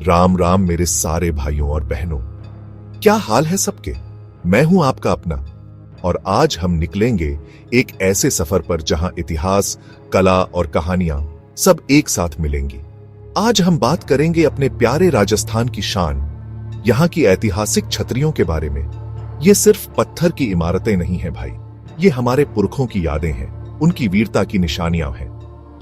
राम राम मेरे सारे भाइयों और बहनों, क्या हाल है सबके। मैं हूं आपका अपना, और आज हम निकलेंगे एक ऐसे सफर पर जहां इतिहास, कला और कहानियां सब एक साथ मिलेंगी। आज हम बात करेंगे अपने प्यारे राजस्थान की शान, यहां की ऐतिहासिक छतरियों के बारे में। ये सिर्फ पत्थर की इमारतें नहीं हैं भाई, ये हमारे पुरखों की यादें हैं, उनकी वीरता की निशानियां हैं।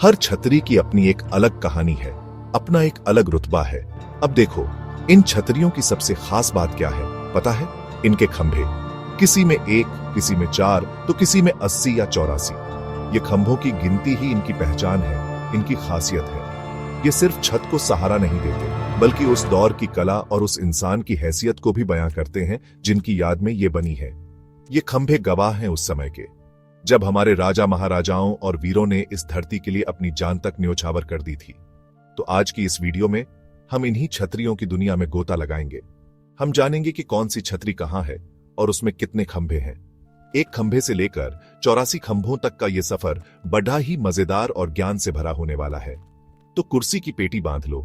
हर छतरी की अपनी एक अलग कहानी है, अपना एक अलग रुतबा है। अब देखो, इन छतरियों की सबसे खास बात क्या है पता है? इनके खंभे, किसी में 1, किसी में 4, तो किसी में 80 या 84। ये खंभों की गिनती ही इनकी पहचान है, इनकी खासियत है। ये सिर्फ छत को सहारा नहीं देते, बल्कि उस दौर की कला और उस इंसान की हैसियत को भी बयां करते हैं जिनकी याद में ये बनी है। ये खंभे गवाह हैं उस समय के, जब हमारे राजा महाराजाओं और वीरों ने इस धरती के लिए अपनी जान तक न्योछावर कर दी थी। तो आज की इस वीडियो में हम इन्हीं छतरियों की दुनिया में गोता लगाएंगे। हम जानेंगे कि कौन सी छतरी कहां है और उसमें कितने खंभे हैं। एक खंभे से लेकर 84 खंभों तक का यह सफर बड़ा ही मजेदार और ज्ञान से भरा होने वाला है। तो कुर्सी की पेटी बांध लो,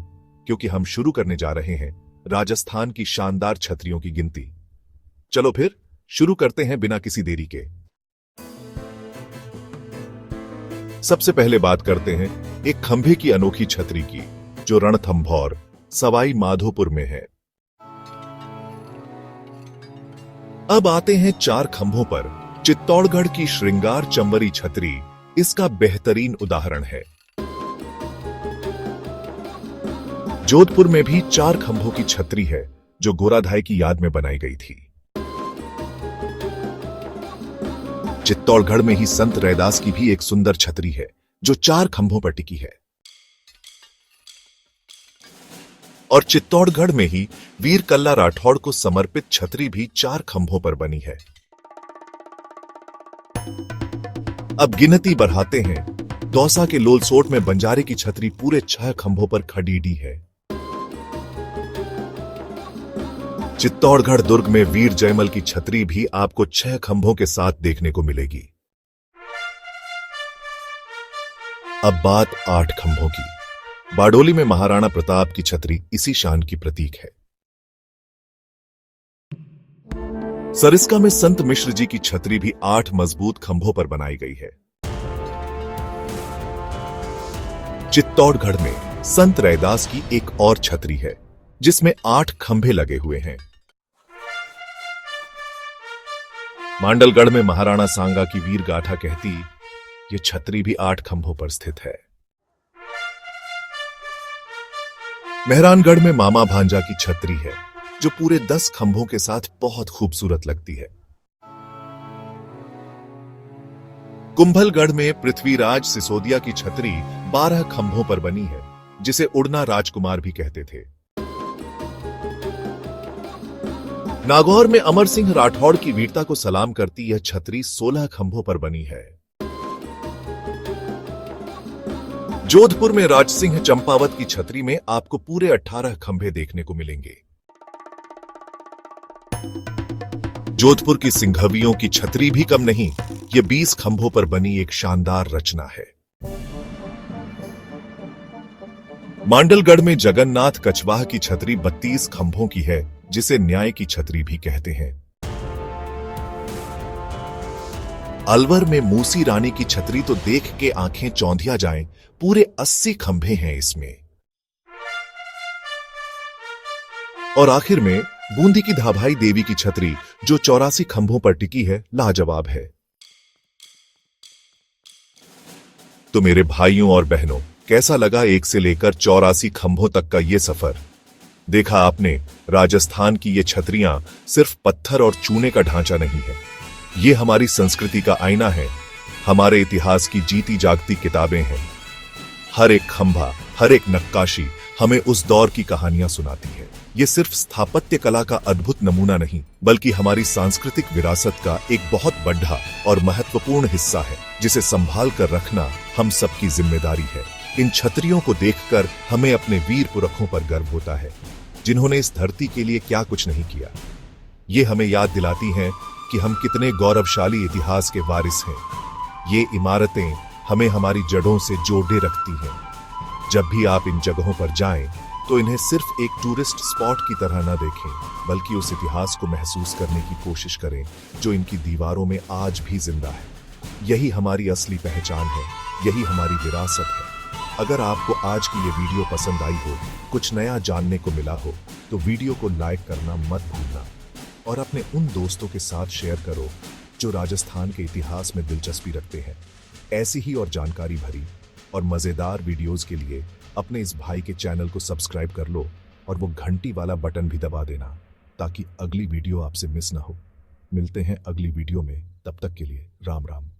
क्योंकि हम शुरू करने जा रहे हैं राजस्थान की शानदार छतरियों की गिनती। चलो फिर शुरू करते हैं बिना किसी देरी के। सबसे पहले बात करते हैं एक खंभे की अनोखी छतरी की, जो रणथंभौर, सवाई माधोपुर में है। अब आते हैं 4 खंभों पर। चित्तौड़गढ़ की श्रृंगार चंबरी छतरी इसका बेहतरीन उदाहरण है। जोधपुर में भी 4 खंभों की छतरी है, जो गोराधाय की याद में बनाई गई थी। चित्तौड़गढ़ में ही संत रैदास की भी एक सुंदर छतरी है, जो 4 खंभों पर टिकी है। और चित्तौड़गढ़ में ही वीर कल्ला राठौड़ को समर्पित छतरी भी 4 खंभों पर बनी है। अब गिनती बढ़ाते हैं। दौसा के लोलसोट में बंजारे की छतरी पूरे 6 खंभों पर खड़ी है। चित्तौड़गढ़ दुर्ग में वीर जयमल की छतरी भी आपको 6 खंभों के साथ देखने को मिलेगी। अब बात 8 खंभों की। बारडोली में महाराणा प्रताप की छतरी इसी शान की प्रतीक है। सरिस्का में संत मिश्र जी की छतरी भी 8 मजबूत खंभों पर बनाई गई है। चित्तौड़गढ़ में संत रैदास की एक और छतरी है, जिसमें 8 खंभे लगे हुए हैं। मांडलगढ़ में महाराणा सांगा की वीर गाथा कहती ये छतरी भी 8 खंभों पर स्थित है। मेहरानगढ़ में मामा भांजा की छतरी है, जो पूरे 10 खंभों के साथ बहुत खूबसूरत लगती है। कुंभलगढ़ में पृथ्वीराज सिसोदिया की छतरी 12 खंभों पर बनी है, जिसे उड़ना राजकुमार भी कहते थे। नागौर में अमर सिंह राठौड़ की वीरता को सलाम करती यह छतरी 16 खंभों पर बनी है। जोधपुर में राजसिंह चंपावत की छतरी में आपको पूरे 18 खंभे देखने को मिलेंगे। जोधपुर की सिंघवियों की छतरी भी कम नहीं, यह 20 खंभों पर बनी एक शानदार रचना है। मांडलगढ़ में जगन्नाथ कछवाह की छतरी 32 खंभों की है, जिसे न्याय की छतरी भी कहते हैं। अलवर में मूसी रानी की छतरी तो देख के आंखें चौंधिया जाएं, पूरे 80 खंभे हैं इसमें। और आखिर में बूंदी की धाभाई देवी की छतरी, जो 84 खंभों पर टिकी है, लाजवाब है। तो मेरे भाइयों और बहनों, कैसा लगा 1 से लेकर 84 खंभों तक का ये सफर? देखा आपने, राजस्थान की ये छतरियां सिर्फ पत्थर और चूने का ढांचा नहीं है, ये हमारी संस्कृति का आईना है, हमारे इतिहास की जीती जागती किताबें हैं। हर एक खंभा, हर एक नक्काशी हमें उस दौर की कहानियां सुनाती है। ये सिर्फ स्थापत्य कला का अद्भुत नमूना नहीं, बल्कि हमारी सांस्कृतिक विरासत का एक बहुत बड़ा और महत्वपूर्ण हिस्सा है, जिसे संभाल कर रखना हम सबकी जिम्मेदारी है। इन छतरियों को देखकर हमें अपने वीर पुरखों पर गर्व होता है, जिन्होंने इस धरती के लिए क्या कुछ नहीं किया। ये हमें याद दिलाती हैं कि हम कितने गौरवशाली इतिहास के वारिस हैं। ये इमारतें हमें हमारी जड़ों से जोड़े रखती हैं। जब भी आप इन जगहों पर जाएं, तो इन्हें सिर्फ एक टूरिस्ट स्पॉट की तरह न देखें, बल्कि उस इतिहास को महसूस करने की कोशिश करें जो इनकी दीवारों में आज भी जिंदा है। यही हमारी असली पहचान है, यही हमारी विरासत है। अगर आपको आज की ये वीडियो पसंद आई हो, कुछ नया जानने को मिला हो, तो वीडियो को लाइक करना मत भूलना और अपने उन दोस्तों के साथ शेयर करो जो राजस्थान के इतिहास में दिलचस्पी रखते हैं। ऐसी ही और जानकारी भरी और मजेदार वीडियोस के लिए अपने इस भाई के चैनल को सब्सक्राइब कर लो और वो घंटी वाला बटन भी दबा देना ताकि अगली वीडियो आपसे मिस ना हो। मिलते हैं अगली वीडियो में, तब तक के लिए राम राम।